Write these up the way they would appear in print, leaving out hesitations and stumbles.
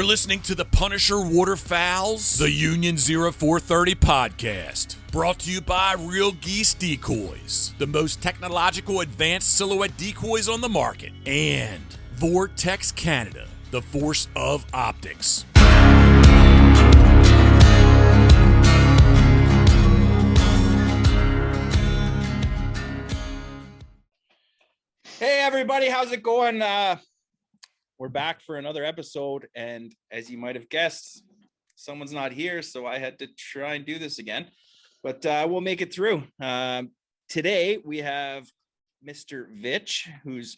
listening to the Punisher Waterfowls, the Union 0430 podcast. Brought to you by Real Geese Decoys, the most technological advanced silhouette decoys on the market. And Vortex Canada, the force of optics. Hey everybody, how's it going? We're back for another episode, and as you might have guessed, someone's not here, so I had to try and do this again, but we'll make it through. Today we have Mr. Vitch, who's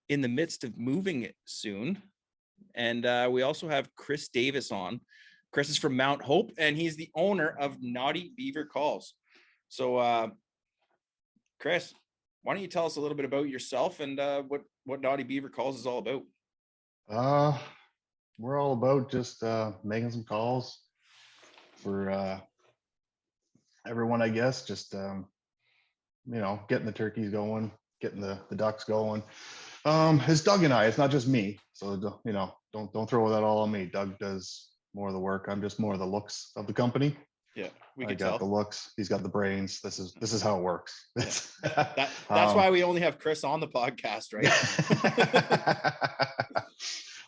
in the midst of moving soon, and we also have Chris Davis on. Chris is from Mount Hope, and he's the owner of Knotty Beaver Calls. So Chris, why don't you tell us a little bit about yourself and what Knotty Beaver Calls is all about? We're all about just making some calls for everyone, I guess. Just getting the turkeys going, getting the ducks going. It's Doug and I. It's not just me. So don't throw that all on me. Doug does more of the work. I'm just more of the looks of the company. Yeah, I got the looks. He's got the brains. This is how it works. Yeah. That's why we only have Chris on the podcast, right?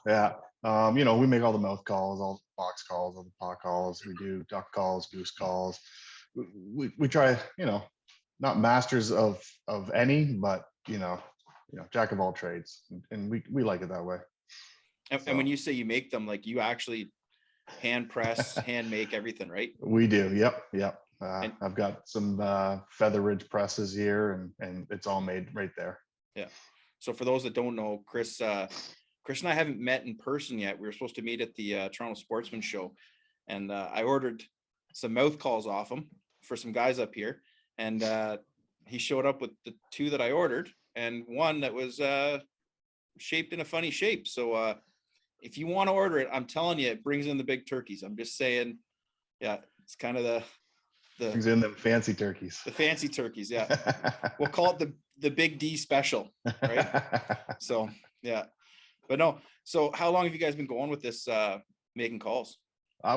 Yeah. We make all the mouth calls, all the box calls, all the pot calls. We do duck calls, goose calls. We try, not masters of any, but jack of all trades, and we like it that way. And when you say you make them, like you actually hand press, hand make everything, right? We do. Yep. I've got some Feather Ridge presses here, and it's all made right there. Yeah. So for those that don't know, Chris and I haven't met in person yet. We were supposed to meet at the Toronto Sportsman Show, and I ordered some mouth calls off him for some guys up here, and he showed up with the two that I ordered, and one that was shaped in a funny shape. So if you want to order it, I'm telling you, it brings in the big turkeys. I'm just saying, yeah, it's kind of the brings in the fancy turkeys. The fancy turkeys, yeah. We'll call it the Big D special, right? So yeah, but no. So how long have you guys been going with this making calls?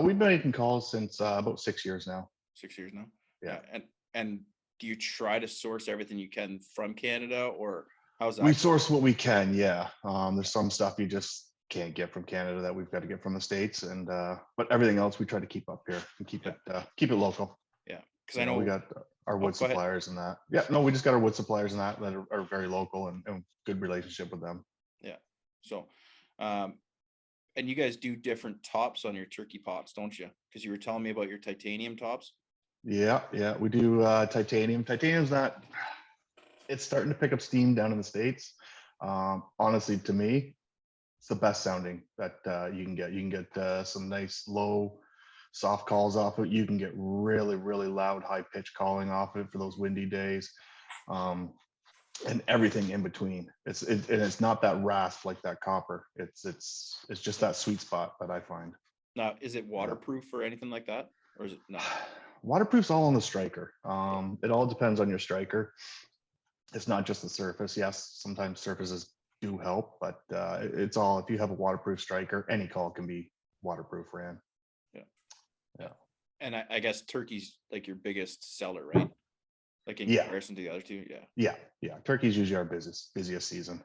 We've been making calls since about 6 years now. 6 years now. Yeah. And do you try to source everything you can from Canada, or how's that? We source what we can. Yeah. There's some stuff you just can't get from Canada that we've got to get from the States, and but everything else we try to keep up here and keep it local. Yeah, because I know we got our wood suppliers and that. Yeah, no, we just got our wood suppliers and that are very local and good relationship with them. Yeah. So, and you guys do different tops on your turkey pots, don't you? Because you were telling me about your titanium tops. Yeah, we do titanium. Titanium's not. It's starting to pick up steam down in the States. Honestly, to me, it's the best sounding that you can get. You can get some nice low, soft calls off it. You can get really, really loud, high pitch calling off it for those windy days, and everything in between. It's not that rasp like that copper. It's just that sweet spot that I find. Now, is it waterproof or anything like that, or is it not? Waterproof's all on the striker. It all depends on your striker. It's not just the surface. Yes, sometimes surfaces do help, but it's all, if you have a waterproof striker, any call can be waterproof ran. Yeah. And I guess turkey's like your biggest seller, right? Like in comparison to the other two. Yeah. Turkey's usually our busiest season.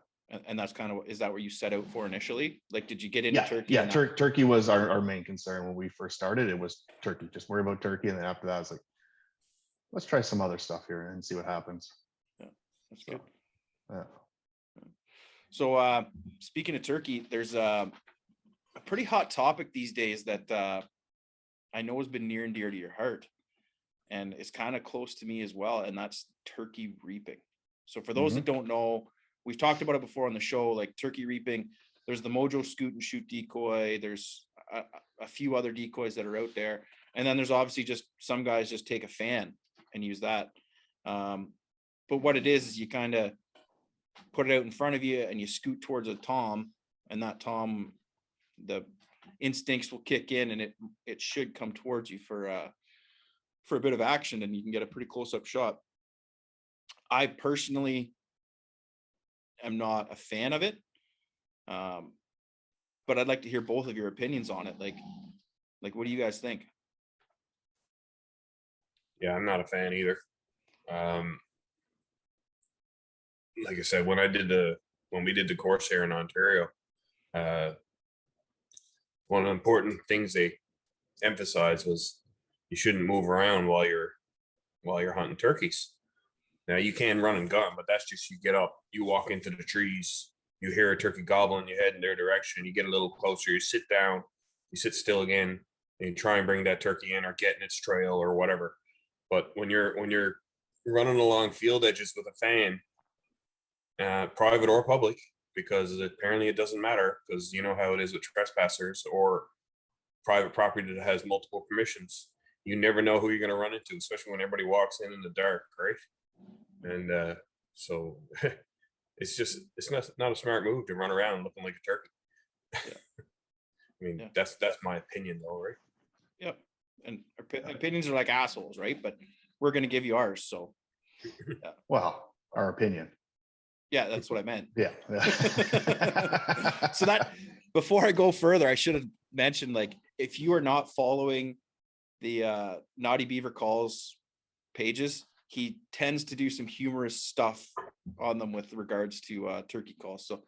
And that's kind of, is that what you set out for initially? Like, did you get into turkey? Yeah, turkey was our main concern when we first started. It was turkey, just worry about turkey. And then after that, I was like, let's try some other stuff here and see what happens. Yeah, that's good. Yeah. So speaking of turkey, there's a pretty hot topic these days that I know has been near and dear to your heart, and it's kind of close to me as well, and that's turkey reaping. So for those that don't know, we've talked about it before on the show, like turkey reaping. There's the Mojo Scoot and Shoot decoy. There's a few other decoys that are out there, and then there's obviously just some guys just take a fan and use that. But what it is you kind of put it out in front of you and you scoot towards a tom, and that tom, the instincts will kick in and it should come towards you for a bit of action, and you can get a pretty close-up shot. I personally am not a fan of it. but I'd like to hear both of your opinions on it. Like what do you guys think? Yeah, I'm not a fan either. Like I said, when we did the course here in Ontario, one of the important things they emphasized was you shouldn't move around while you're hunting turkeys. Now you can run and gun, but that's just you get up, you walk into the trees, you hear a turkey gobbling, you head in their direction, you get a little closer, you sit down, you sit still again, and you try and bring that turkey in or get in its trail or whatever. But when you're running along field edges with a fan, private or public, because apparently it doesn't matter, because you know how it is with trespassers or private property that has multiple permissions. You never know who you're going to run into, especially when everybody walks in the dark, right? And so it's not a smart move to run around looking like a turkey. Yeah. I mean, that's my opinion, though, right? Yep. And opinions are like assholes, right? But we're going to give you ours. So, yeah. Well, our opinion. Yeah, that's what I meant. Yeah. So that, before I go further, I should have mentioned, like, if you are not following the Knotty Beaver calls pages, he tends to do some humorous stuff on them with regards to turkey calls. So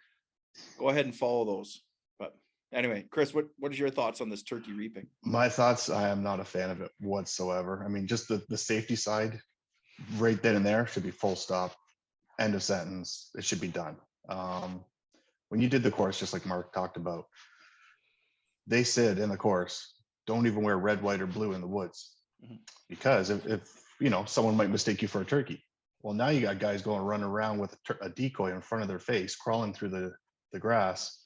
go ahead and follow those. But anyway, Chris, what is your thoughts on this turkey reaping? My thoughts, I am not a fan of it whatsoever. I mean, just the safety side right then and there should be full stop, end of sentence. It should be done. When you did the course, just like Mark talked about, they said in the course, don't even wear red, white, or blue in the woods, because if you know, someone might mistake you for a turkey. Well, now you got guys going running around with a decoy in front of their face, crawling through the grass.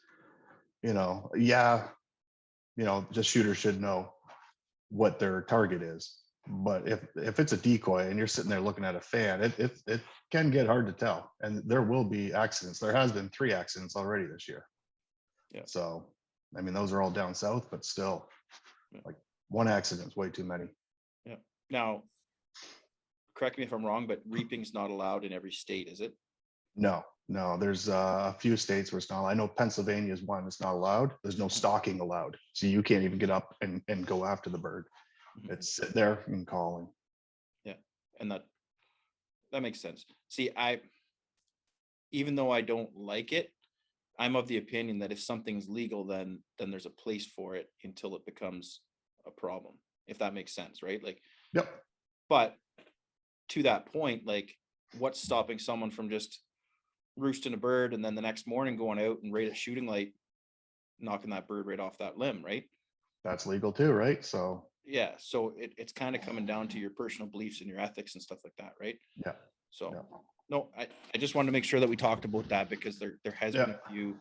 You know, yeah, you know, just shooters should know what their target is. But if it's a decoy and you're sitting there looking at a fan, it can get hard to tell, and there will be accidents. There has been 3 accidents already this year. Yeah. So, I mean, those are all down south, but still, like, 1 accident is way too many. Yeah. Now, correct me if I'm wrong, but reaping's not allowed in every state, is it? No, there's a few states where it's not. I know Pennsylvania is one that's not allowed. There's no stalking allowed, so you can't even get up and go after the bird. It's sit there and calling. Yeah, and that makes sense. See, even though I don't like it, I'm of the opinion that if something's legal, then there's a place for it until it becomes a problem, if that makes sense, right? Like, yep. But to that point, like, what's stopping someone from just roosting a bird and then the next morning going out and right at shooting light, knocking that bird right off that limb, right? That's legal too, right? So yeah, so it's kind of coming down to your personal beliefs and your ethics and stuff like that, right? Yeah. So yeah. No, I just wanted to make sure that we talked about that, because there has been a few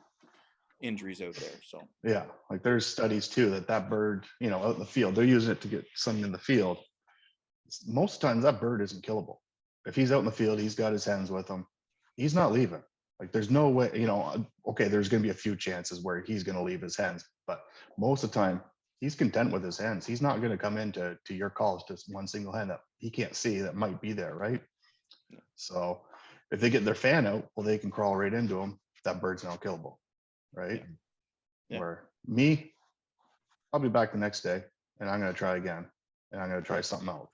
injuries out there. So yeah, like there's studies too that bird, you know, out in the field, they're using it to get something in the field. Most times that bird isn't killable. If he's out in the field, he's got his hens with him, he's not leaving. Like, there's no way, you know, okay, there's going to be a few chances where he's going to leave his hens, but most of the time he's content with his hens. He's not going to come into your calls just one single hen that he can't see that might be there, right? So if they get their fan out, well, they can crawl right into him. That bird's now killable, right? Yeah. Where me, I'll be back the next day and I'm going to try again, and I'm going to try something else.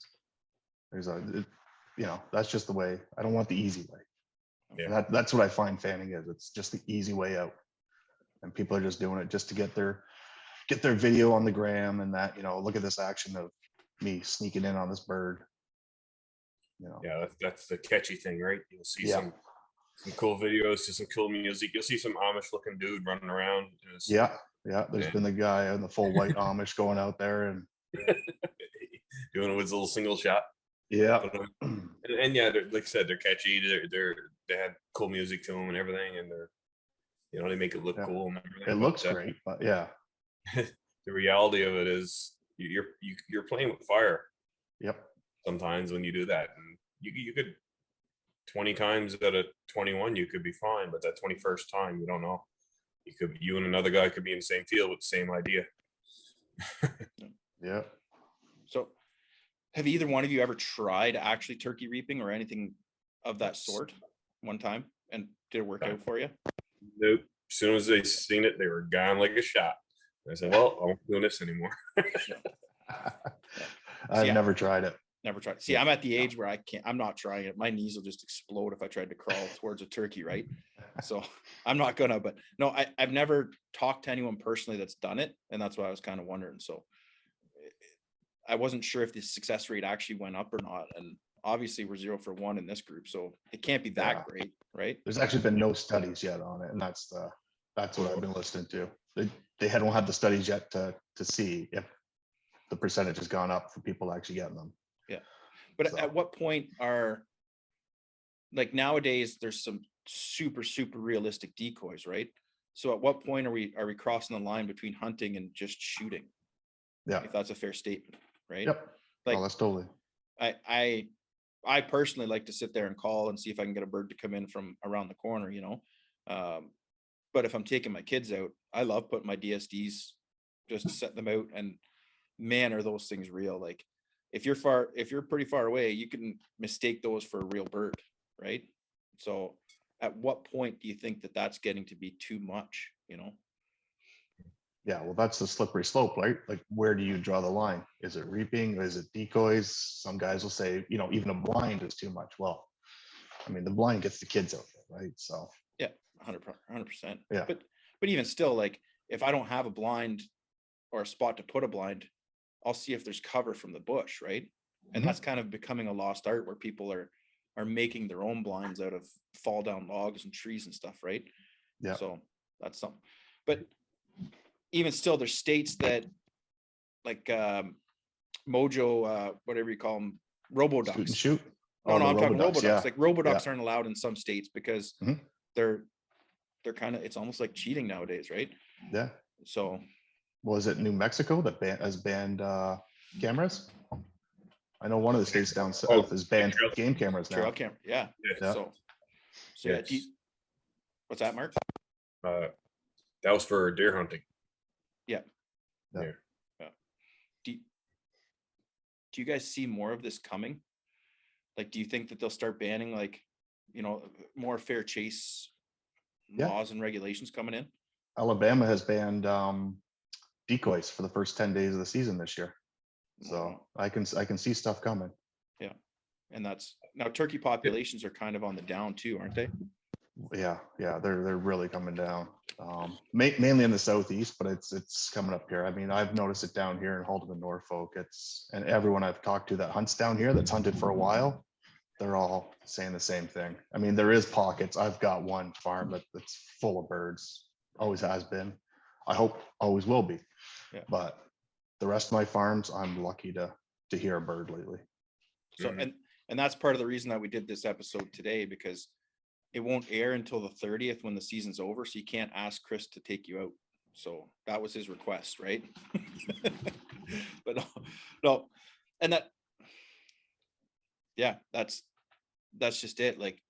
You know, that's just the way. I don't want the easy way. Yeah. And that's what I find fanning is. It's just the easy way out, and people are just doing it just to get their video on the gram, and that, you know, look at this action of me sneaking in on this bird. You know. Yeah, that's the catchy thing, right? You'll see some cool videos, some cool music. You'll see some Amish looking dude running around. Yeah. There's been the guy in the full white Amish going out there and doing it with his little single shot. Yeah. And yeah, like I said, they're catchy. They had cool music to them and everything, and they're, you know, they make it look cool and everything. It looks great, but yeah. The reality of it is you're playing with fire. Yep. Sometimes when you do that, and you could 20 times out of 21 you could be fine, but that 21st time you don't know. You and another guy could be in the same field with the same idea. Yeah. So have either one of you ever tried actually turkey reaping or anything of that sort one time? And did it work out for you? Nope. as soon as they seen it, they were gone like a shot. I said, well, I won't do this anymore. I've never tried it. Never tried. See, I'm at the age where I'm not trying it. My knees will just explode if I tried to crawl towards a turkey, right? So I'm not gonna, but no, I've never talked to anyone personally that's done it. And that's why I was kind of wondering. So I wasn't sure if the success rate actually went up or not. And obviously we're 0 for 1 in this group. So it can't be that great, right? There's actually been no studies yet on it. And that's what I've been listening to. They don't have the studies yet to see if the percentage has gone up for people actually getting them. Yeah. But So. at what point like nowadays there's some super realistic decoys, right? So at what point are we crossing the line between hunting and just shooting? Yeah. If that's a fair statement, right? Yep. Like, Oh, that's totally. I personally like to sit there and call and see if I can get a bird to come in from around the corner, you know. But if I'm taking my kids out, I love putting my DSDs, just set them out, and man, are those things real. Like if you're pretty far away, you can mistake those for a real bird, right? So at what point do you think that that's getting to be too much, you know? Yeah, well, that's the slippery slope, right? Like, where do you draw the line? Is it reaping? Is it decoys? Some guys will say, you know, even a blind is too much. Well, I mean, the blind gets the kids out there, right? So yeah, 100%. Yeah. But even still, like if I don't have a blind or a spot to put a blind, I'll see if there's cover from the bush, right? And Mhm. that's kind of becoming a lost art where people are making their own blinds out of fall down logs and trees and stuff, right? Yeah. So that's something. But even still, there's states that like Mojo, whatever you call them, robo shoot and ducks. shoot. No, Oh, no, the I'm talking robo-ducks, robo ducks. yeah. Like robo ducks Yeah. aren't allowed in some states because Mhm. they're kind of, it's almost like cheating nowadays, right? Yeah. So Was it New Mexico that has banned cameras? I know one of the states down south has banned trail- game cameras now. trail camera, yeah. Yeah. So yeah, Yes. what's that, Mark? That was for deer hunting. Yeah. Yeah. Do you guys see more of this coming? Like, do you think that they'll start banning, like, you know, more fair chase Yeah. laws and regulations coming in? Alabama has banned decoys for the first 10 days of the season this year. So I can see stuff coming. Yeah. And that's now turkey populations are kind of on the down too, aren't they? Yeah, they're really coming down. Mainly in the southeast, but it's coming up here. I mean, I've noticed it down here in Halton, Norfolk. And everyone I've talked to that hunts down here, that's hunted for a while, they're all saying the same thing. I mean, there is pockets. I've got one farm that's full of birds, always has been. I hope always will be. Yeah. But the rest of my farms, I'm lucky to hear a bird lately. So and that's part of the reason that we did this episode today, because it won't air until the 30th when the season's over. So you can't ask Chris to take you out. So that was his request, right? But no. And that, yeah, that's just it. Like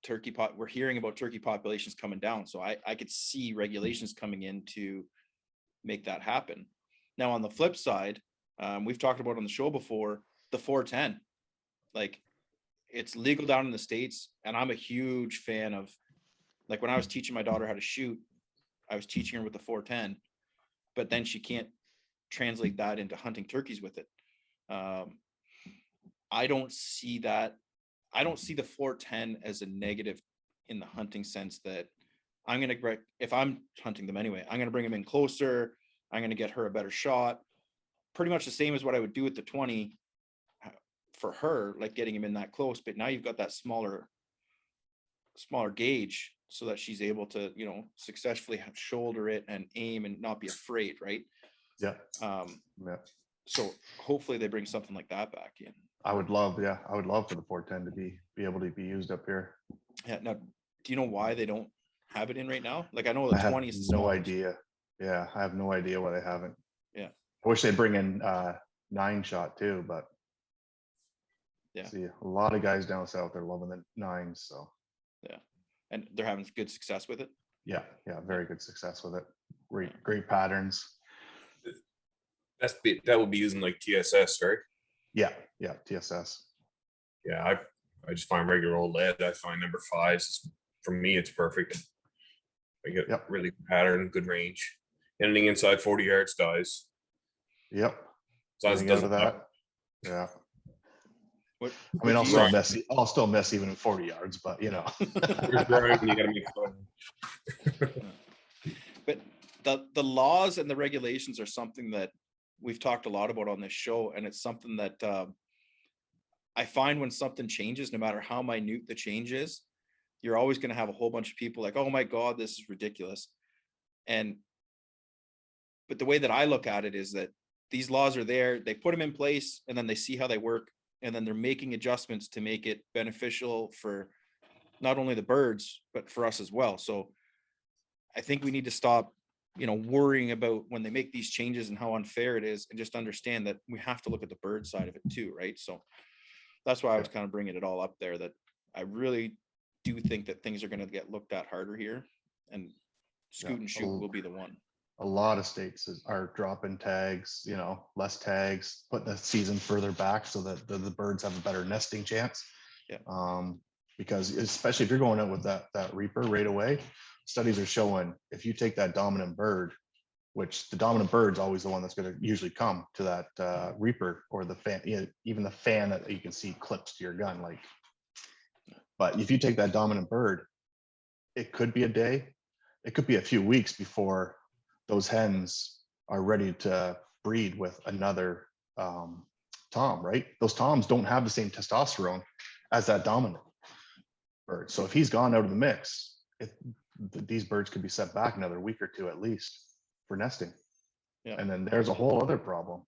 we're hearing about turkey populations coming down. So I could see regulations coming in to make that happen. Now, on the flip side, we've talked about on the show before, the 410, like it's legal down in the States. And I'm a huge fan of, like, when I was teaching my daughter how to shoot, I was teaching her with the 410, but then she can't translate that into hunting turkeys with it. I don't see that. I don't see the 410 as a negative in the hunting sense that if I'm hunting them anyway, I'm going to bring them in closer. I'm going to get her a better shot. Pretty much the same as what I would do with the 20 for her, like getting him in that close. But now you've got that smaller gauge so that she's able to, you know, successfully shoulder it and aim and not be afraid. Right. Yeah. Yeah. So hopefully they bring something like that back in. I would love for the 410 to be able to be used up here. Yeah. Now, do you know why they don't have it in right now? Like, I know the I have 20 is the no smallest. idea. Yeah, I have no idea why they haven't. Yeah. I wish they'd bring in 9-shot too, but yeah, see, a lot of guys down south are loving the 9s. So yeah, and they're having good success with it. yeah, very good success with it. Great patterns. That would be using like TSS, right? Yeah, TSS. Yeah, I just find regular old lead. I find number 5s. For me, it's perfect. They get Yep. really good pattern, good range. Anything inside 40 yards dies. Yep. As long as it Getting out of doesn't that. Yeah. What, I mean, what do you- I'll still miss even in 40 yards, but you know. There's Brian, you gotta make fun. but the laws and the regulations are something that we've talked a lot about on this show, and it's something that I find when something changes, no matter how minute the change is, you're always going to have a whole bunch of people like, oh my God, this is ridiculous. But the way that I look at it is that these laws are there, they put them in place, and then they see how they work, and then they're making adjustments to make it beneficial for not only the birds, but for us as well. So I think we need to stop, worrying about when they make these changes and how unfair it is, and just understand that we have to look at the bird side of it too, right? So that's why I was kind of bringing it all up there, that I really do think that things are going to get looked at harder here, and scoot and shoot will be the one. A lot of states are dropping tags, less tags, putting the season further back so that the birds have a better nesting chance. Yeah. Because especially if you're going out with that reaper right away, studies are showing if you take that dominant bird, which the dominant bird's always the one that's going to usually come to that reaper or the fan, even the fan that you can see clips to your gun. But if you take that dominant bird, it could be a day, it could be a few weeks before those hens are ready to breed with another tom, right? Those toms don't have the same testosterone as that dominant bird. So if he's gone out of the mix, these birds could be set back another week or two at least for nesting. Yeah. And then there's a whole other problem.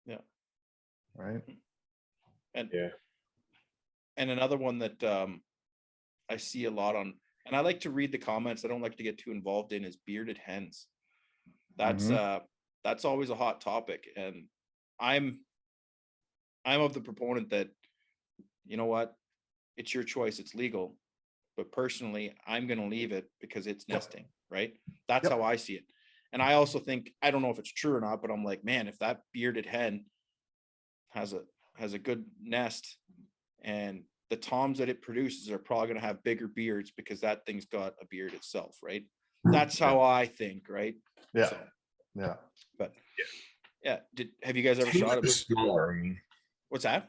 Yeah. Right. And Yeah. And another one that I see a lot on, and I like to read the comments, I don't like to get too involved in, is bearded hens. That's always a hot topic, and I'm of the proponent that, you know what, it's your choice, it's legal, but personally I'm going to leave it because it's nesting, right? That's how I see it. And I also think, I don't know if it's true or not, but I'm like, man, if that bearded hen has a good nest, and the toms that it produces are probably going to have bigger beards because that thing's got a beard itself, right? That's how I think, right? Yeah. So, Yeah. but yeah, have you guys ever shot it? Smaller. I mean, What's that?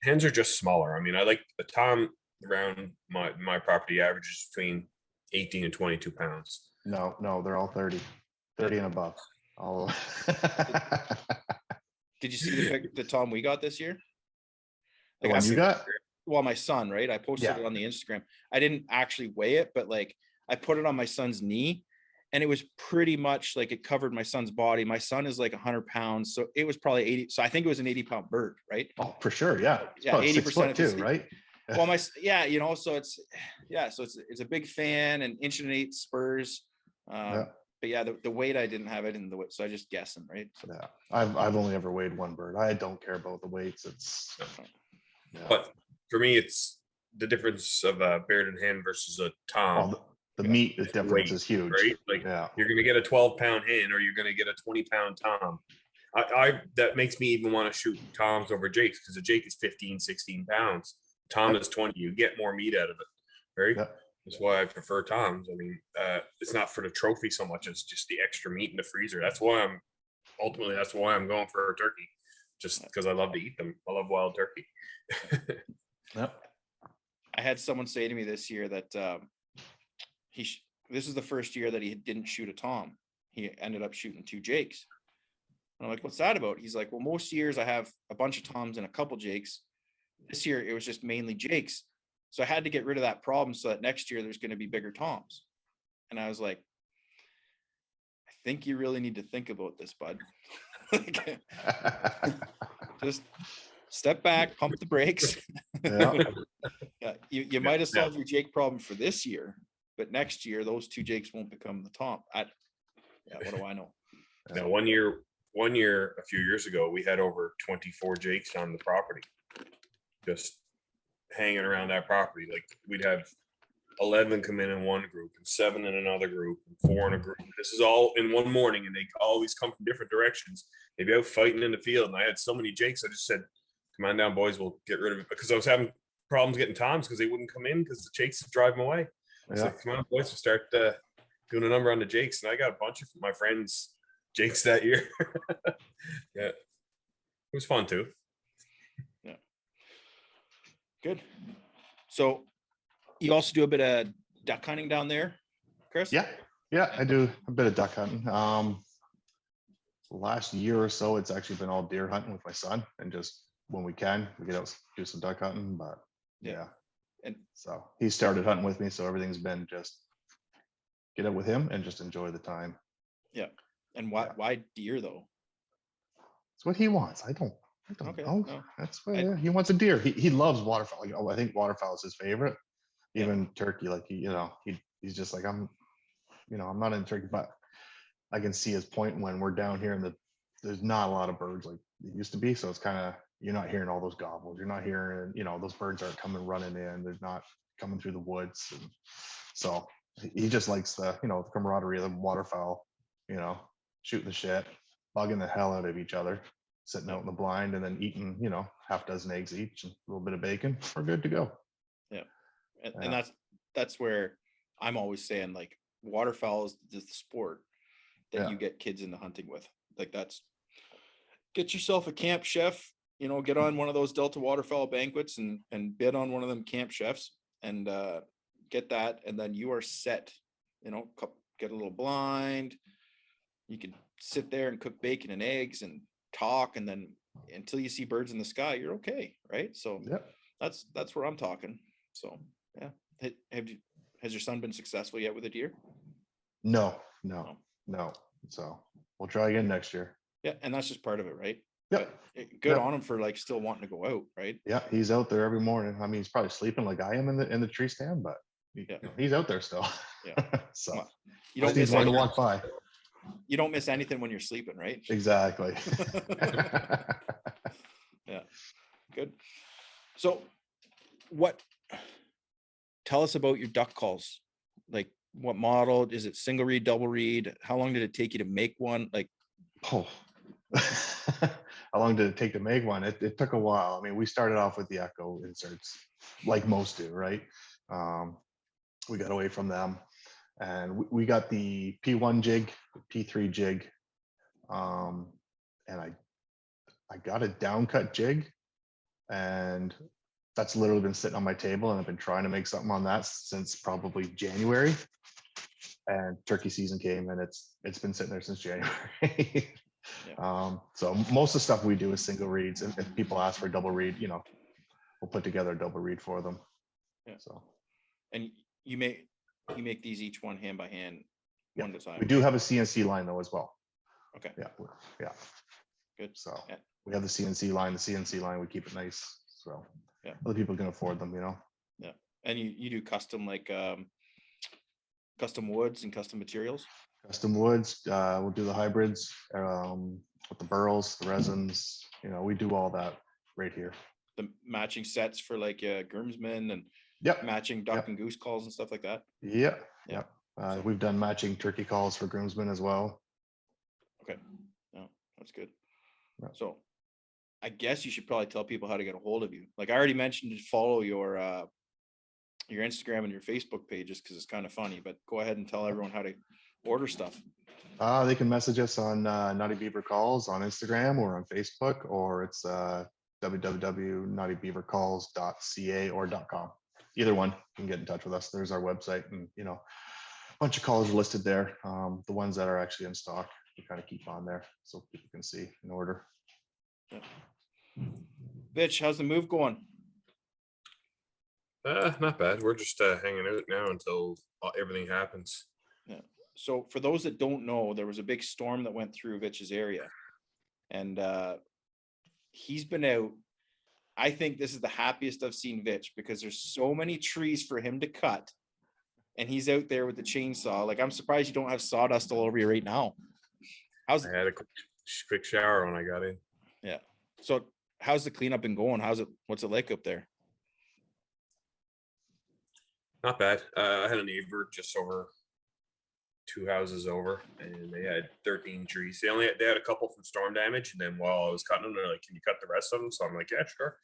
hens are just smaller. I mean, I like the tom around my property averages between 18 and 22 pounds. No, they're all 30 and above. Did you see the tom we got this year? The one you got? Well, my son, right? I posted it on the Instagram. I didn't actually weigh it, but I put it on my son's knee, and it was pretty much like it covered my son's body. My son is like 100 pounds, so it was probably 80. So I think it was an 80-pound bird, right? Oh, for sure, yeah. It's 80% too, right? Well, so it's a big fan, and 1.8" spurs. But yeah, the weight, I didn't have it in the weight, so I just guessing, right? So, yeah, I've only ever weighed one bird. I don't care about the weights. But for me, it's the difference of a bearded hen versus a tom. The meat difference is huge, right? Like, you're going to get a 12-pound hen, or you're going to get a 20-pound tom. That makes me even want to shoot toms over jakes, because a jake is 15, 16 pounds. Tom is 20. You get more meat out of it, right? That's why I prefer toms. I mean, it's not for the trophy so much as just the extra meat in the freezer. That's why I'm going for a turkey, just because I love to eat them. I love wild turkey. I had someone say to me this year that this is the first year that he didn't shoot a tom. He ended up shooting 2 jakes. And I'm like, what's that about? He's like, well, most years I have a bunch of toms and a couple jakes. This year it was just mainly jakes. So I had to get rid of that problem so that next year there's going to be bigger toms. And I was like, I think you really need to think about this, bud. Just step back, pump the brakes. You might have solved your jake problem for this year, but next year those 2 jakes won't become the tom. What do I know? Now, one year, a few years ago, we had over 24 jakes on the property, just hanging around that property. Like, we'd have 11 come in one group, and 7 in another group, and 4 in a group. This is all in one morning, and they always come from different directions. They'd be out fighting in the field, and I had so many jakes. I just said, "Come on down, boys. We'll get rid of it," because I was having problems getting toms because they wouldn't come in because the jakes would drive them away. So come on, boys, we'll start doing a number on the jakes, and I got a bunch of my friends jakes that year. Yeah, it was fun too. Yeah, good. So you also do a bit of duck hunting down there, Chris? Yeah, I do a bit of duck hunting. Last year or so, it's actually been all deer hunting with my son, and just when we can, we get out do some duck hunting. But yeah, and so he started hunting with me, so everything's been just get out with him and just enjoy the time. yeah, and why deer though? It's what he wants. I don't Okay, know. no. That's what he wants, a deer. He loves waterfowl. Like, I think waterfowl is his favorite. Even turkey, like he's just like, I'm not in turkey, but I can see his point when we're down here and there's not a lot of birds like it used to be. So it's kind of, you're not hearing all those gobbles. You're not hearing, those birds aren't coming running in. They're not coming through the woods. And so he just likes the camaraderie of the waterfowl, shooting the shit, bugging the hell out of each other, sitting out in the blind, and then eating, half dozen eggs each and a little bit of bacon. We're good to go. Yeah. And that's where I'm always saying, like, waterfowl is the sport that you get kids into hunting with. Like, that's, get yourself a camp chef, get on one of those Delta waterfowl banquets and bid on one of them camp chefs and get that. And then you are set, get a little blind. You can sit there and cook bacon and eggs and talk. And then until you see birds in the sky, you're okay. Right. So that's where I'm talking. So, yeah. Has your son been successful yet with a deer? No. So we'll try again next year. Yeah. And that's just part of it, right? Yep. Good on him for like still wanting to go out, right? Yeah. He's out there every morning. I mean, he's probably sleeping like I am in the tree stand, but he's out there still. Yeah. So you don't miss to walk by. You don't miss anything when you're sleeping, right? Exactly. Yeah. Good. So tell us about your duck calls. Like, what model is it? Single read, double read? How long did it take you to make one? Like, how long did it take to make one? It took a while. I mean, we started off with the Echo inserts, like most do, right? We got away from them, and we got the P1 jig, P3 jig, and I got a downcut jig, and that's literally been sitting on my table, and I've been trying to make something on that since probably January. And turkey season came, and it's been sitting there since January. So most of the stuff we do is single reads. If people ask for a double read, we'll put together a double read for them. Yeah. So, and you make these each one hand by hand, one at a time. We do have a CNC line though as well. Okay. Yeah. Good. So we have the CNC line. The CNC line, we keep it nice, so other people can afford them. Yeah. And you do custom, like custom woods and custom materials? Custom woods. We'll do the hybrids with the burls, the resins. We do all that right here. The matching sets for like groomsmen and matching duck and goose calls and stuff like that. Yeah. We've done matching turkey calls for groomsmen as well. Okay. No, that's good. So I guess you should probably tell people how to get a hold of you. Like, I already mentioned to follow your Instagram and your Facebook pages because it's kind of funny, but go ahead and tell everyone how to order stuff. They can message us on Knotty Beaver Calls on Instagram or on Facebook, or it's www.knottybeavercalls.ca or .com. Either one, you can get in touch with us. There's our website, and a bunch of calls are listed there. The ones that are actually in stock, we kind of keep on there so people can see and order. Bitch, how's the move going? Not bad. We're just hanging out now until everything happens. Yeah. So for those that don't know, there was a big storm that went through Vitch's area, and he's been out. I think this is the happiest I've seen Vitch, because there's so many trees for him to cut, and he's out there with the chainsaw. Like, I'm surprised you don't have sawdust all over you right now. I had a quick shower when I got in. Yeah. So how's the cleanup been going? What's it like up there? Not bad. I had a neighbor just over 2 houses over, and they had 13 trees. They had a couple from storm damage, and then while I was cutting them, they're like, "Can you cut the rest of them?" So I'm like, "Yeah, sure."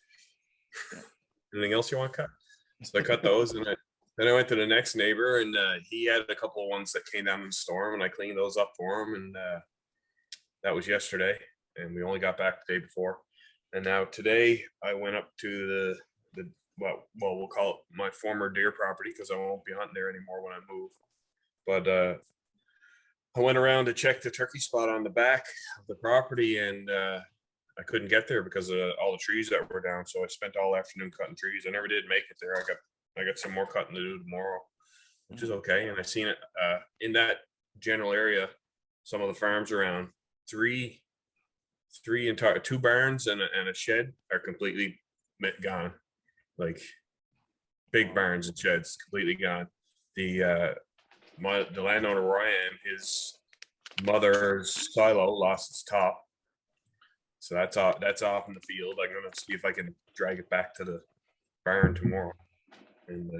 Anything else you want to cut? So I cut those, and Then I went to the next neighbor, and he had a couple of ones that came down in the storm, and I cleaned those up for him. And that was yesterday, and we only got back the day before. And now today, I went up to the we'll call it my former deer property, because I won't be hunting there anymore when I move. But I went around to check the turkey spot on the back of the property, and I couldn't get there because of all the trees that were down. So I spent all afternoon cutting trees. I never did make it there. I got some more cutting to do tomorrow, which is okay. And I seen it in that general area. Some of the farms around, two barns and a shed are completely gone. Like big barns and sheds completely gone. The landowner where I am, his mother's silo lost its top. So that's off in the field. I'm gonna see if I can drag it back to the barn tomorrow. And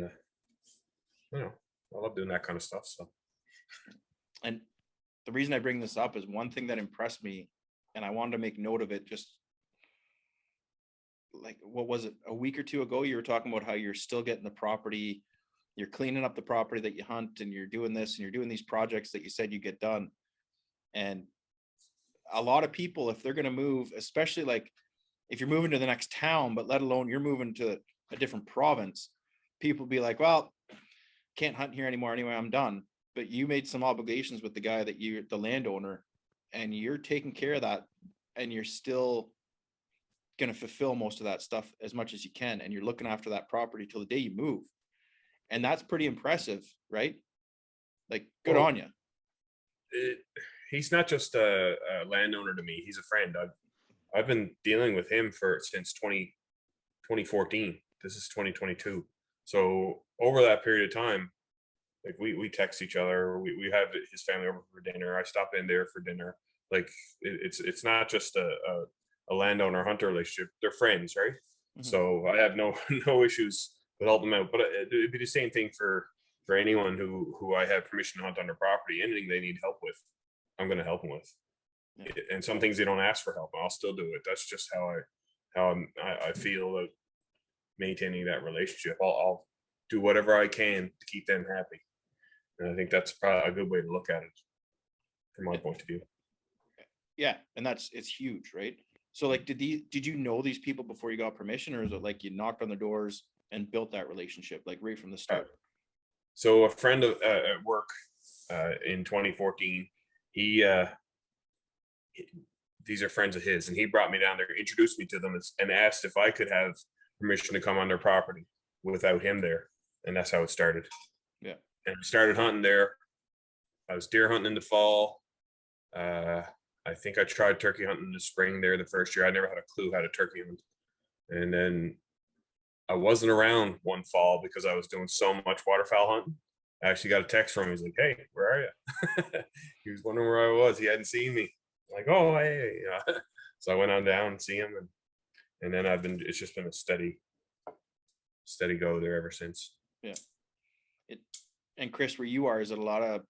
I love doing that kind of stuff. So, And the reason I bring this up is one thing that impressed me, and I wanted to make note of it. Just like, what was it, a week or two ago, you were talking about how you're still getting the property, you're cleaning up the property that you hunt, and you're doing this and you're doing these projects that you said you get done. And a lot of people, if they're going to move, especially like if you're moving to the next town, but let alone you're moving to a different province, people be like, well, can't hunt here anymore anyway, I'm done. But you made some obligations with the guy that the landowner, and you're taking care of that, and you're still going to fulfill most of that stuff as much as you can, and you're looking after that property till the day you move. And that's pretty impressive, right? Like, good on you. He's not just a landowner to me. He's a friend. I've been dealing with him since 2014. This is 2022. So over that period of time, like we text each other. We have his family over for dinner. I stop in there for dinner. Like it's not just a landowner hunter relationship. They're friends, right? Mm-hmm. So I have no issues with helping them out. But it'd be the same thing for anyone who I have permission to hunt on their property. Anything they need help with, I'm going to help them with. Yeah. And some things they don't ask for help, I'll still do it. That's just how I feel about maintaining that relationship. I'll do whatever I can to keep them happy. And I think that's probably a good way to look at it from my point of view. Yeah. And it's huge, right? So like, did you know these people before you got permission, or is it like you knocked on the doors and built that relationship like right from the start? So a friend at work in 2014, these are friends of his, and he brought me down there, introduced me to them, and asked if I could have permission to come on their property without him there. And that's how it started. Yeah. And I started hunting there. I was deer hunting in the fall. I think I tried turkey hunting in the spring there the first year. I never had a clue how to turkey hunt. And then I wasn't around one fall because I was doing so much waterfowl hunting. I actually got a text from him. He's like, "Hey, where are you?" He was wondering where I was. He hadn't seen me. I'm like, "Oh, hey." So I went on down and see him, and then it's just been a steady go there ever since. Yeah. And Chris, where you are, is it a lot of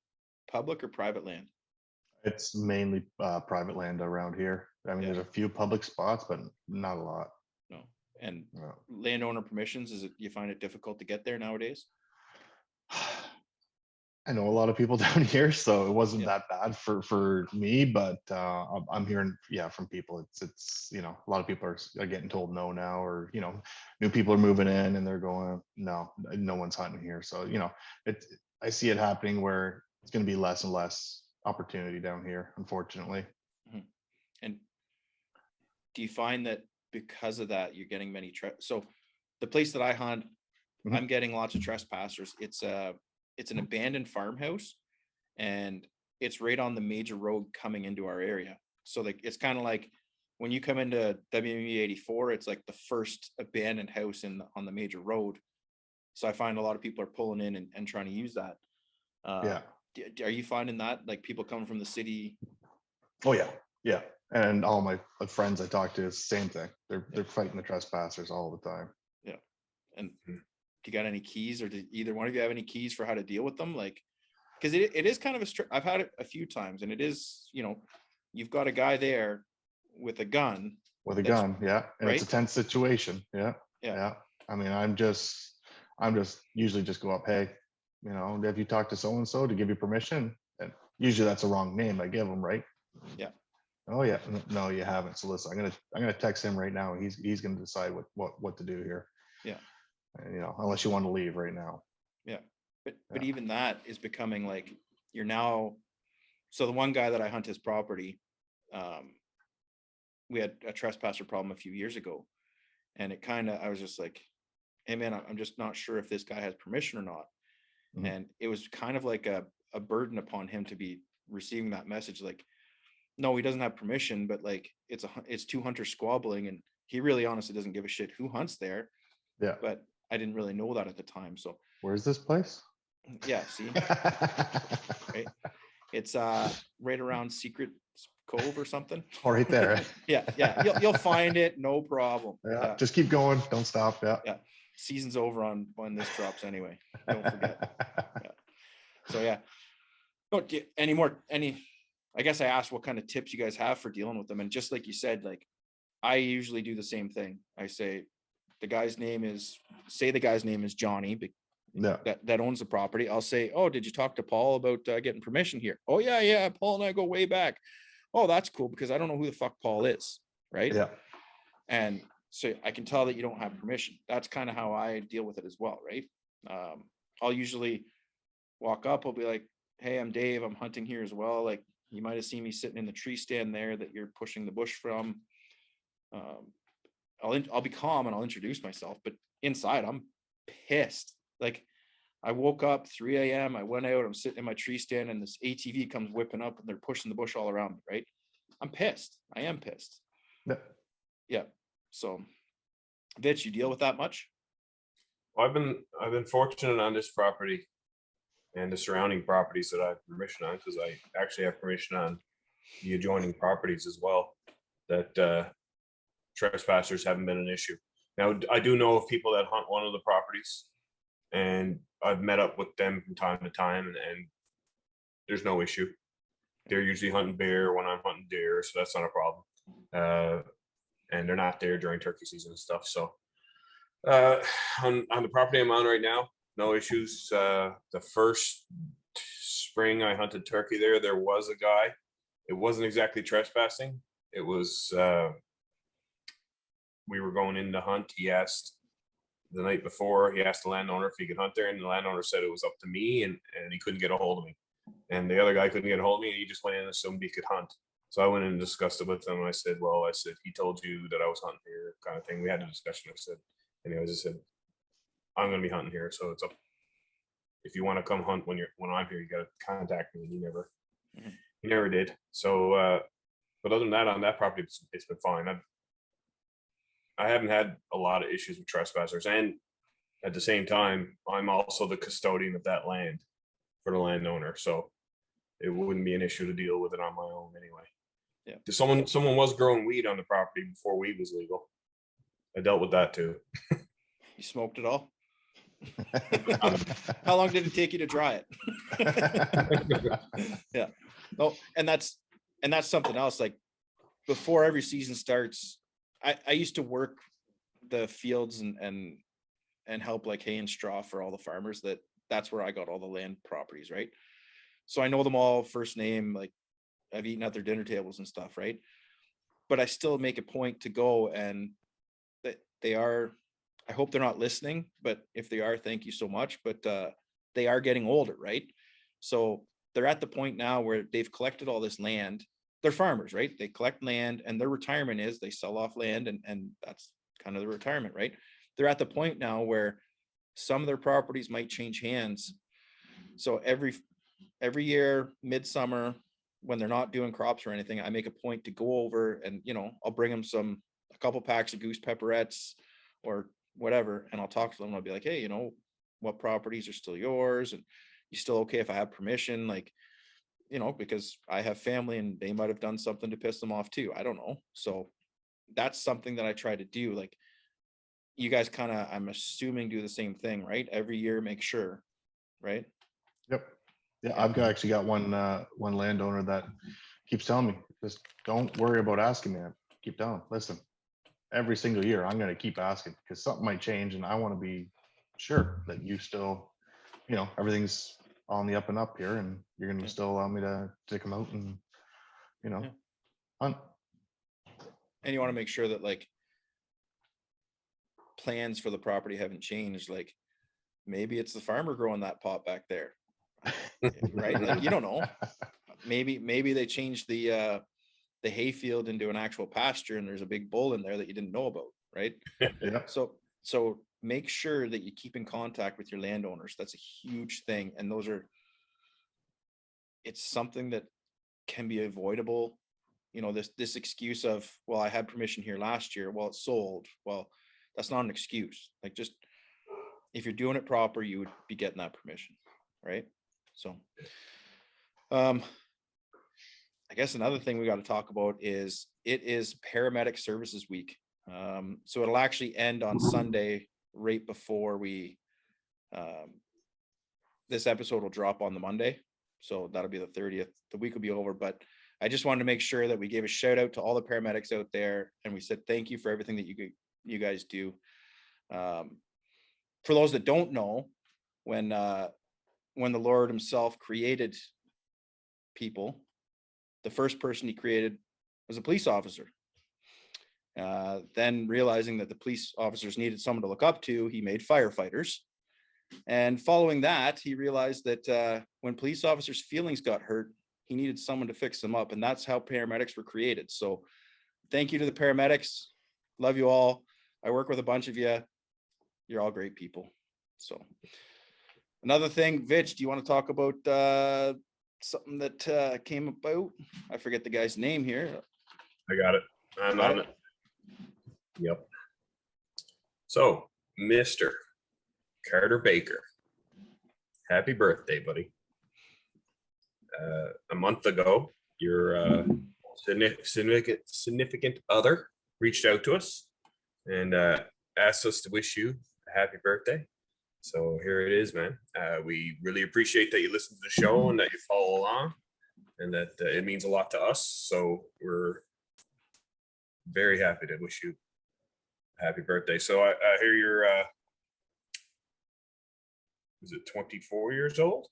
public or private land? It's mainly private land around here. I mean, there's a few public spots, but not a lot. No. And landowner permissions, you find it difficult to get there nowadays? I know a lot of people down here, so it wasn't that bad for me, but I'm hearing from people it's a lot of people are getting told no now, or new people are moving in and they're going, no one's hunting here. So I see it happening where it's going to be less and less opportunity down here, unfortunately. Mm-hmm. And do you find that because of that you're getting many so the place that I hunt, mm-hmm. I'm getting lots of trespassers. It's an abandoned farmhouse, and it's right on the major road coming into our area. So like, it's kind of like when you come into WME 84, it's like the first abandoned house on the major road. So I find a lot of people are pulling in and trying to use that. Are you finding that, like, people coming from the city? Oh yeah. And all my friends I talk to, is the same thing. They're fighting the trespassers all the time. Yeah. And do you got any keys, or did either one of you have any keys for how to deal with them? Like, because it is kind of I've had it a few times, and it is, you've got a guy there with a gun. And right? It's a tense situation. Yeah. Yeah. I mean, I'm just usually just go up, hey, have you talked to so-and-so to give you permission? And usually that's a wrong name I give them, right? Yeah. Oh yeah, no, you haven't. So listen, I'm gonna text him right now. He's gonna decide what to do here. Yeah. And, unless you want to leave right now. Yeah. But Yeah. even that is becoming like, you're now, so the one guy that I hunt his property, we had a trespasser problem a few years ago, and I was just like, hey man, I'm just not sure if this guy has permission or not. Mhm. And it was kind of like a burden upon him to be receiving that message, like, no, he doesn't have permission, but like it's two hunters squabbling, and he really honestly doesn't give a shit who hunts there. Yeah. But I didn't really know that at the time. So Where's this place? yeah, see, right? It's right around Secret Cove or something. Oh, right there. Yeah. You'll find it, no problem. Yeah. Just keep going. Don't stop. Yeah. Yeah. Season's over on when this drops anyway. Don't forget. Yeah. So yeah. No, I guess I asked what kind of tips you guys have for dealing with them. And just like you said, like I usually do the same thing. I say the guy's name is Johnny, Yeah. that owns the property. I'll say, oh, did you talk to Paul about getting permission here? Oh yeah. Paul and I go way back. Oh, that's cool, because I don't know who the fuck Paul is. Right. Yeah. And so I can tell that you don't have permission. That's kind of how I deal with it as well. Right. I'll usually walk up. I'll be like, hey, I'm Dave. I'm hunting here as well. Like, you might have seen me sitting in the tree stand there that you're pushing the bush from. I'll be calm and I'll introduce myself, but inside I'm pissed. Like, I woke up 3 a.m. I went out, I'm sitting in my tree stand, and this ATV comes whipping up and they're pushing the bush all around me, right? I'm pissed. I am pissed. Yeah. Yeah. So, Vitch, you deal with that much? Well, I've been fortunate on this property and the surrounding properties that I have permission on, because I actually have permission on the adjoining properties as well, that trespassers haven't been an issue. Now, I do know of people that hunt one of the properties, and I've met up with them from time to time, and there's no issue. They're usually hunting bear when I'm hunting deer, so that's not a problem. And they're not there during turkey season and stuff. So on the property I'm on right now, no issues. The first spring I hunted turkey there was a guy. It wasn't exactly trespassing. It was, we were going in to hunt. He asked the night before, he asked the landowner if he could hunt there, and the landowner said it was up to me, and he couldn't get a hold of me. And the other guy couldn't get a hold of me, and he just went in and assumed he could hunt. So I went in and discussed it with him. And I said, he told you that I was hunting here, kind of thing. We had a discussion. I said, anyways, I said, I'm going to be hunting here. So it's up. If you want to come hunt when I'm here, you got to contact me. And he never did. So, but other than that, on that property, it's been fine. I haven't had a lot of issues with trespassers. And at the same time, I'm also the custodian of that land for the landowner. So it wouldn't be an issue to deal with it on my own anyway. Yeah. Someone was growing weed on the property before weed was legal. I dealt with that too. You smoked it all? How long did it take you to dry it? Yeah. No, and that's something else. Like, before every season starts, I used to work the fields and help like hay and straw for all the farmers. That's where I got all the land properties, right? So I know them all first name. Like, I've eaten at their dinner tables and stuff, right? But I still make a point to go, and that they are, I hope they're not listening, but if they are, thank you so much. But they are getting older, right? So they're at the point now where they've collected all this land. They're farmers, right? They collect land, and their retirement is they sell off land, and that's kind of the retirement, right? They're at the point now where some of their properties might change hands. So every year, midsummer, when they're not doing crops or anything, I make a point to go over and, I'll bring them a couple packs of goose pepperettes or whatever. And I'll talk to them. I'll be like, hey, what properties are still yours? And you still okay if I have permission? Like, because I have family and they might've done something to piss them off too. I don't know. So that's something that I try to do. Like, you guys kind of, I'm assuming, do the same thing, right? Every year, make sure, right? Yep. Yeah, I've actually got one landowner that keeps telling me, just don't worry about asking me. Keep telling, listen, every single year I'm going to keep asking, because something might change and I want to be sure that you still, everything's on the up and up here, and you're going to still allow me to come out and, Yeah. hunt. And you want to make sure that like plans for the property haven't changed. Like maybe it's the farmer growing that pot back there, right? Like you don't know. Maybe they changed the hayfield into an actual pasture, and there's a big bull in there that you didn't know about, right? Yeah. So make sure that you keep in contact with your landowners. That's a huge thing, and it's something that can be avoidable. This excuse of, well, I had permission here last year, well, it's sold. Well, that's not an excuse. Like, just if you're doing it proper, you would be getting that permission, right? So I guess another thing we got to talk about is it is paramedic services week. So it'll actually end on Sunday, right before this episode will drop on the Monday. So that'll be the 30th. The week will be over, but I just wanted to make sure that we gave a shout out to all the paramedics out there, and we said thank you for everything that you guys do. For those that don't know, when the Lord himself created people, the first person he created was a police officer. Then realizing that the police officers needed someone to look up to, he made firefighters. And following that, he realized that when police officers' feelings got hurt, he needed someone to fix them up. And that's how paramedics were created. So thank you to the paramedics. Love you all. I work with a bunch of you. You're all great people. So another thing, Vitch, do you want to talk about something that came about? I forget the guy's name here. I got it. I'm on it. Yep. So, Mr. Carter Baker, happy birthday, buddy. A month ago, your significant other reached out to us and asked us to wish you a happy birthday. So here it is, man. We really appreciate that you listen to the show and that you follow along, and that it means a lot to us. So we're very happy to wish you a happy birthday. So I hear you're, is it 24 years old?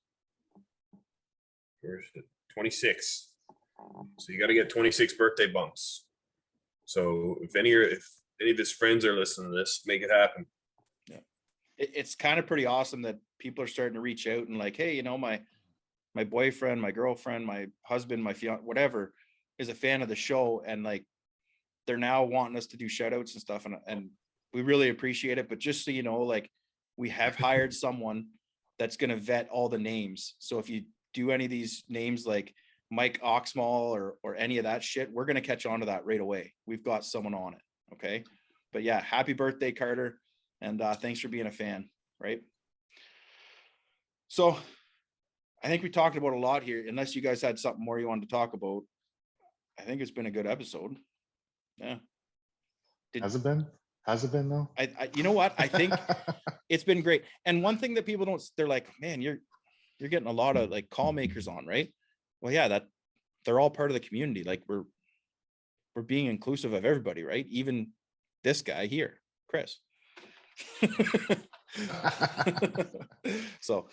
Or is it 26? So you got to get 26 birthday bumps. So if any of his friends are listening to this, make it happen. Yeah, it's kind of pretty awesome that people are starting to reach out and like, hey, my boyfriend, my girlfriend, my husband, my fiance, whatever, is a fan of the show, and like they're now wanting us to do shout outs and stuff, and we really appreciate it. But just so you know, like, we have hired someone that's going to vet all the names. So if you do any of these names like Mike Oxmall or any of that shit, we're going to catch on to that right away. We've got someone on it. Okay. But yeah, happy birthday, Carter. And thanks for being a fan. Right. So I think we talked about a lot here, unless you guys had something more you wanted to talk about. I think it's been a good episode. Yeah. Has it been though? I you know what? I think it's been great. And one thing that people don't, they're like, man, you're getting a lot of like call makers on, right? Well, yeah, that they're all part of the community. Like we're being inclusive of everybody, right? Even this guy here, Chris. So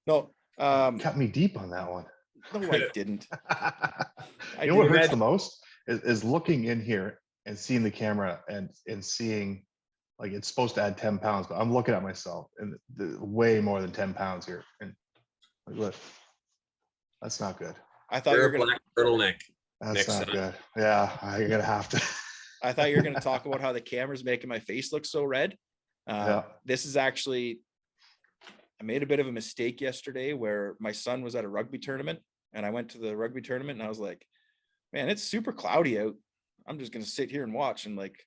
no, cut me deep on that one. No, I didn't. You know what hurts the most is looking in here and seeing the camera and seeing, like, it's supposed to add 10 pounds, but I'm looking at myself and way more than 10 pounds here. And like, look, that's not good. I thought you were black turtleneck. That's not good. Yeah, I'm gonna have to. I thought you were going to talk about how the camera's making my face look so red. Yeah. This is actually, I made a bit of a mistake yesterday where my son was at a rugby tournament, and I went to the rugby tournament and I was like, man, it's super cloudy out. I'm just going to sit here and watch and, like,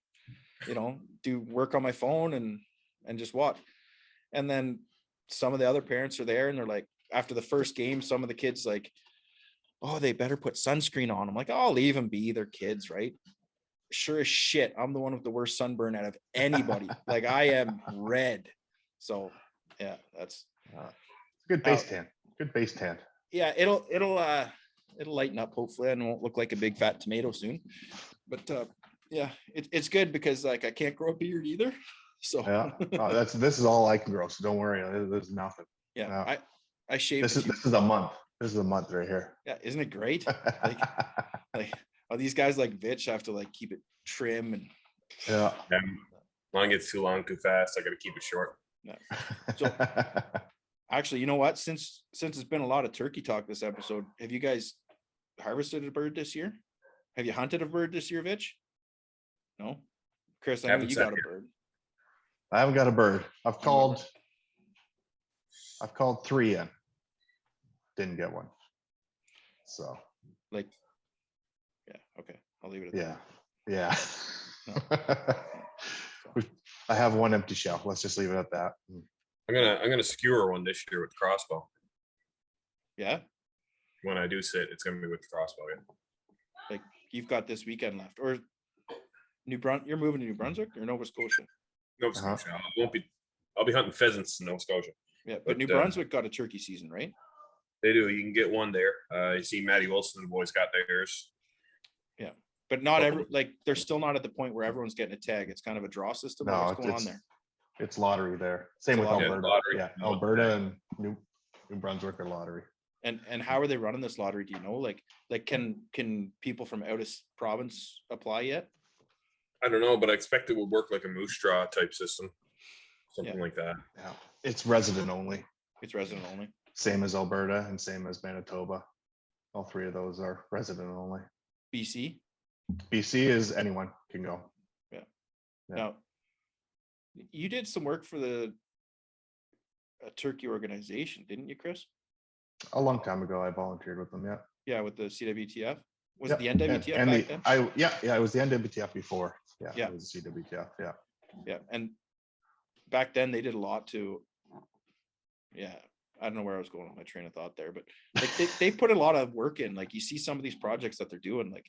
do work on my phone and just watch. And then some of the other parents are there and they're like, after the first game, some of the kids like, oh, they better put sunscreen on. I'm like, I'll leave them be, they're kids, right? Sure as shit, I'm the one with the worst sunburn out of anybody. Like, I am red. So yeah, that's good base tan. Good base tan. Yeah, it'll lighten up hopefully, and won't look like a big fat tomato soon. But yeah, it's good because, like, I can't grow a beard either. So Yeah. This is all I can grow. So don't worry. There's nothing. yeah, I shaved. This is a month. This is a month right here. Yeah, isn't it great? Like these guys like Vitch have to like keep it trim and Yeah. Mine gets too long too fast. I got to keep it short. yeah. So actually, you know what? Since it's been a lot of turkey talk this episode, have you guys harvested a bird this year? Have you hunted a bird this year, Vitch? No, Chris, I know Haven't you sat got a here. bird. I haven't got a bird. I've called 3 in. Didn't get one. So Like, yeah, okay, I'll leave it at yeah. Yeah. No. I have one empty shell. Let's just leave it at that. I'm gonna skewer one this year with the crossbow. Yeah, When I do sit, it's gonna be with the crossbow. Yeah. like you've got this weekend left, or you're moving to New Brunswick or Nova Scotia? Nova Scotia. I'll be hunting pheasants in Nova Scotia. Yeah, but New Brunswick got a turkey season, right? They do. You can get one there. You see Matty Wilson and the boys got theirs. Yeah, but not they're still not at the point where everyone's getting a tag. It's kind of a draw system. No, What's going on there? It's lottery there. Same with lottery. Alberta. Lottery. Yeah, Alberta and New Brunswick are lottery. And how are they running this lottery? Do you know? Like can people from out of province apply yet? I don't know, but I expect it would work like a moose draw type system, something like that. Yeah, it's resident only. It's resident only. Same as Alberta and same as Manitoba. All 3 of those are resident only. BC. BC is anyone can go. Yeah. Yeah. Now, you did some work for a turkey organization, didn't you, Chris? A long time ago, I volunteered with them. Yeah. Yeah, with the CWTF. Was Yep. it the NWTF and back then? it was the NWTF before. Yeah. Yeah. It was CWTF. Yeah. Yeah, and back then they did a lot to. Yeah, I don't know where I was going with my train of thought there, but like they put a lot of work in. Like you see some of these projects that they're doing, like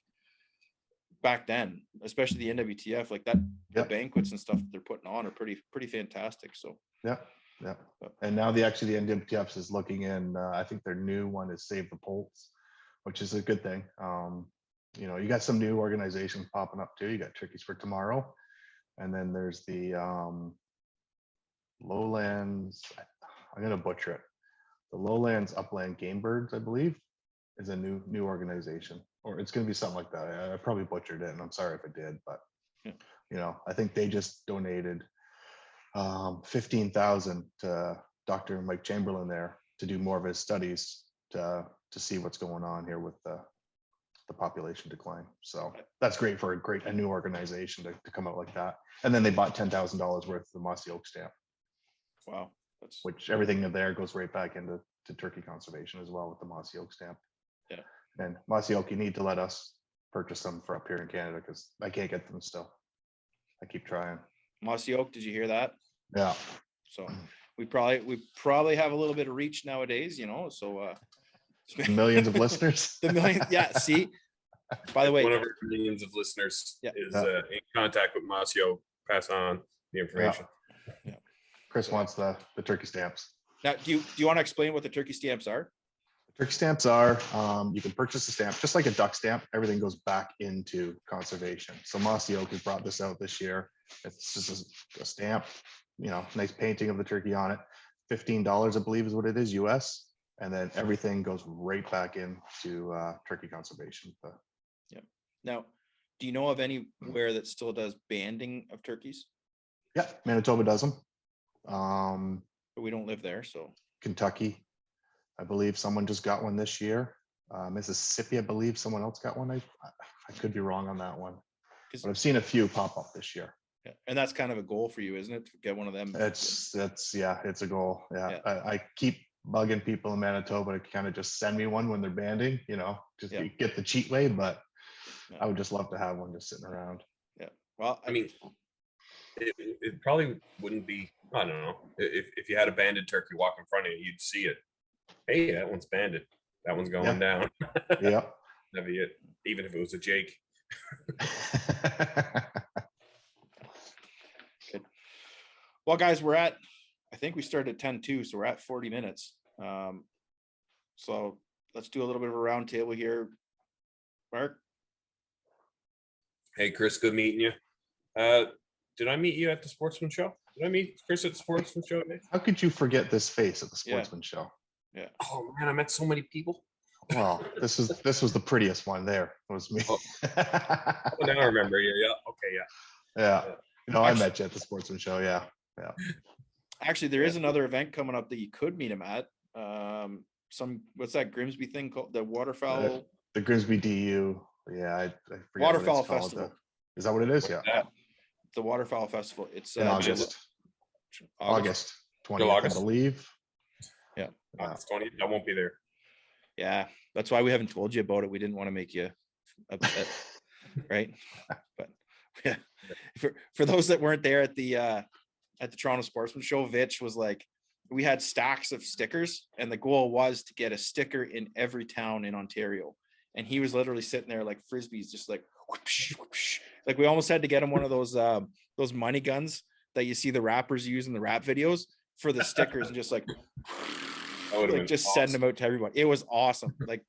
back then, especially the NWTF, like that the Yep. banquets and stuff that they're putting on are pretty fantastic. So Yeah. Yeah. And now the NWTF is looking in. I think their new one is Save the Poults, which is a good thing. You got some new organizations popping up too. You got Turkeys for Tomorrow, and then there's the Lowlands. I'm gonna butcher it. The Lowlands Upland Game Birds, I believe, is a new organization, or it's gonna be something like that. I probably butchered it, and I'm sorry if I did, but Yeah. I think they just donated 15,000 to Dr. Mike Chamberlain there to do more of his studies to see what's going on here with the population decline. So that's great for a new organization to come out like that. And then they bought $10,000 worth of the Mossy Oak stamp, wow, that's which everything in there goes right back into turkey conservation as well with the Mossy Oak stamp. Yeah. And Mossy Oak, you need to let us purchase them for up here in Canada because I can't get them still. I keep trying. Mossy Oak. Did you hear that? Yeah. So we probably have a little bit of reach nowadays, So Millions of listeners. the million, yeah. See, by the way, One of our millions of listeners is in contact with Masio. Pass on the information. Yeah. Chris wants the turkey stamps. Now, do you want to explain what the turkey stamps are? Turkey stamps are, you can purchase a stamp, just like a duck stamp, everything goes back into conservation. So Mossy Oak has brought this out this year. It's just a stamp, nice painting of the turkey on it. $15, I believe is what it is, US. And then everything goes right back into turkey conservation. Yeah. Now, do you know of anywhere that still does banding of turkeys? Yeah, Manitoba does them. But we don't live there, so. Kentucky, I believe someone just got one this year. Mississippi, I believe someone else got one. I could be wrong on that one, but I've seen a few pop up this year. Yeah, and that's kind of a goal for you, isn't it? To get one of them. It's a goal. Yeah. I keep bugging people in Manitoba to kind of just send me one when they're banding, just get the cheat way, but I would just love to have one just sitting around. Yeah. Well, I mean, it probably wouldn't be, I don't know, if you had a banded turkey walk in front of you, you'd see it. Hey, that one's banded. That one's going down. Yeah. That'd be it. Even if it was a Jake. Good. Well, guys, I think we started at 10:02, so we're at 40 minutes. So let's do a little bit of a round table here. Mark? Hey, Chris, good meeting you. Did I meet you at the Sportsman Show? Did I meet Chris at the Sportsman Show today? How could you forget this face at the Yeah. Sportsman Show? Oh man, I met so many people. Well, this was the prettiest one there. It was me. Oh. Oh, now I remember. Yeah. Okay. Yeah. Yeah. You know, I met you at the Sportsman Show. Yeah. Actually, there is another event coming up that you could meet him at. What's that Grimsby thing called? The Waterfowl. The Grimsby DU. Yeah, I forget what Waterfowl it's called. Festival. Is that what it is? Yeah. The Waterfowl Festival. It's In August. August 20th, August. I believe. It's 20. I won't be there. Yeah, that's why we haven't told you about it. We didn't want to make you upset, right? But yeah, for those that weren't there at the Toronto Sportsman Show, Vitch was like, we had stacks of stickers, and the goal was to get a sticker in every town in Ontario. And he was literally sitting there like frisbees, just like whoosh, whoosh. Like we almost had to get him one of those money guns that you see the rappers use in the rap videos for the stickers, and just like just awesome. send them out to everybody. It was awesome. Like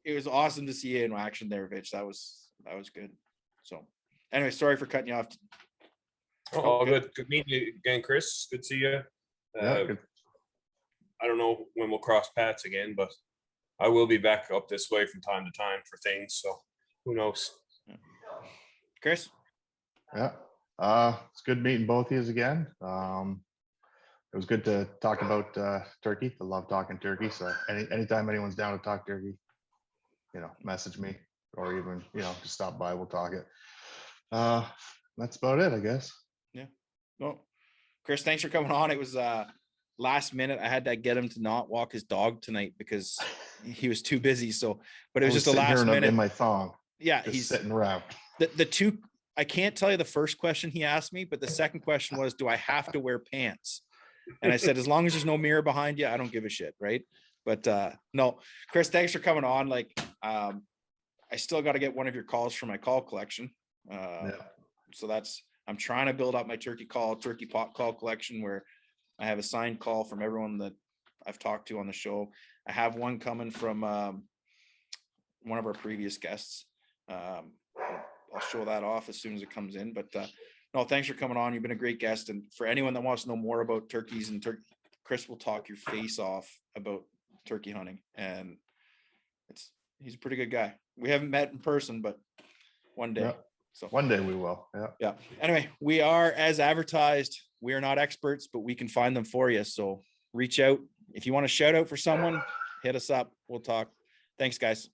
it was awesome to see you in action there, Vitch. That was good. So anyway, sorry for cutting you off. Oh, good meeting you again, Chris. Good to see you. Good. I don't know when we'll cross paths again, but I will be back up this way from time to time for things. So who knows? Chris? Yeah. It's good meeting both of you again. It was good to talk about turkey. I love talking turkey. So anytime anyone's down to talk turkey, message me, or even, just stop by, we'll talk it. That's about it, I guess. Yeah. Well, Chris, thanks for coming on. It was last minute. I had to get him to not walk his dog tonight because he was too busy. So, but it was just a sitting here last minute in my thong. Yeah, Just he's sitting around. the two. I can't tell you the first question he asked me, but the second question was, do I have to wear pants? And I said, as long as there's no mirror behind you, I don't give a shit, right? But no, Chris, thanks for coming on. Like, I still got to get one of your calls from my call collection. So I'm trying to build up my turkey pot call collection, where I have a signed call from everyone that I've talked to on the show. I have one coming from one of our previous guests. I'll show that off as soon as it comes in. But no, thanks for coming on. You've been a great guest. And for anyone that wants to know more about turkeys and Chris will talk your face off about turkey hunting. And he's a pretty good guy. We haven't met in person, but one day. Yeah. So one day we will. Yeah. Anyway, we are, as advertised, we are not experts, but we can find them for you. So reach out. If you want to shout out for someone, hit us up. We'll talk. Thanks, guys.